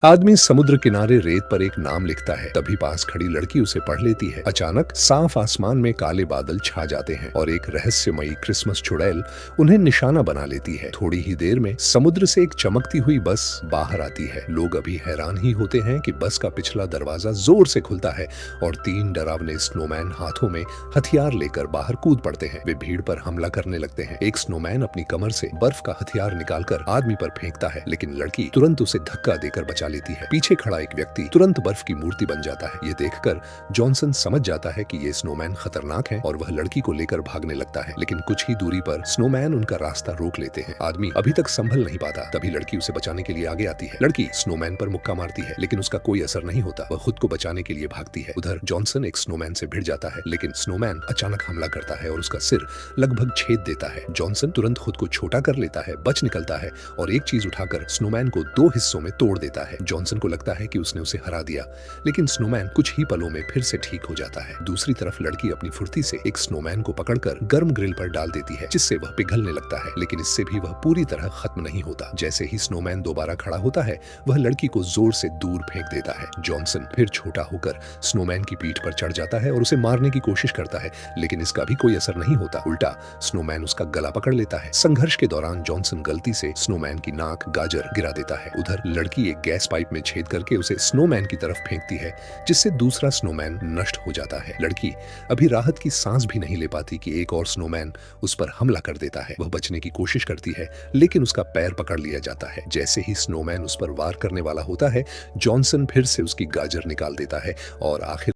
आदमी समुद्र किनारे रेत पर एक नाम लिखता है। तभी पास खड़ी लड़की उसे पढ़ लेती है। अचानक साफ आसमान में काले बादल छा जाते हैं और एक रहस्यमयी क्रिसमस चुड़ैल उन्हें निशाना बना लेती है। थोड़ी ही देर में समुद्र से एक चमकती हुई बस बाहर आती है। लोग अभी हैरान ही होते हैं कि बस का पिछला दरवाजा जोर से खुलता है और तीन डरावने स्नोमैन हाथों में हथियार लेकर बाहर कूद पड़ते हैं। वे भीड़ पर हमला करने लगते हैं। एक स्नोमैन अपनी कमर से बर्फ का हथियार निकालकर आदमी पर फेंकता है, लेकिन लड़की तुरंत उसे धक्का देकर बचा लेती है। पीछे खड़ा एक व्यक्ति तुरंत बर्फ की मूर्ति बन जाता है। ये देखकर जॉनसन समझ जाता है कि ये स्नोमैन खतरनाक है और वह लड़की को लेकर भागने लगता है, लेकिन कुछ ही दूरी पर स्नोमैन उनका रास्ता रोक लेते हैं। आदमी अभी तक संभल नहीं पाता, तभी लड़की उसे बचाने के लिए आगे आती है। लड़की स्नोमैन पर मुक्का मारती है, लेकिन उसका कोई असर नहीं होता। वह खुद को बचाने के लिए भागती है। उधर जॉनसन एक स्नोमैन से भिड़ जाता है, लेकिन स्नोमैन अचानक हमला करता है और उसका सिर लगभग छेद देता है। जॉनसन तुरंत खुद को छोटा कर लेता है, बच निकलता है और एक चीज उठाकर स्नोमैन को दो हिस्सों में तोड़ देता है। जॉनसन को लगता है कि उसने उसे हरा दिया, लेकिन स्नोमैन कुछ ही पलों में फिर से ठीक हो जाता है। दूसरी तरफ लड़की अपनी फुर्ती से एक स्नोमैन को पकड़कर गर्म ग्रिल पर डाल देती है, जिससे वह पिघलने लगता है, लेकिन इससे भी वह पूरी तरह खत्म नहीं होता। जैसे ही स्नोमैन दोबारा खड़ा होता है, वह लड़की को जोर से दूर फेंक देता है। जॉनसन फिर छोटा होकर स्नोमैन की पीठ पर चढ़ जाता है और उसे मारने की कोशिश करता है, लेकिन इसका भी कोई असर नहीं होता। उल्टा स्नोमैन उसका गला पकड़ लेता है। संघर्ष के दौरान जॉनसन गलती से स्नोमैन की नाक गाजर गिरा देता है। उधर लड़की एक गैस पाइप में छेद करके उसे स्नोमैन की तरफ फेंकती है, जिससे दूसरा स्नोमैन नष्ट हो जाता है। लड़की अभी राहत की सांस भी नहीं ले पाती कि एक और स्नोमैन उस पर हमला कर देता है। वह बचने की कोशिश करती है, लेकिन उसका पैर पकड़ लिया जाता है। जैसे ही स्नोमैन उस पर वार करने वाला होता है, जॉनसन फिर से उसकी गाजर निकाल देता है और आखिर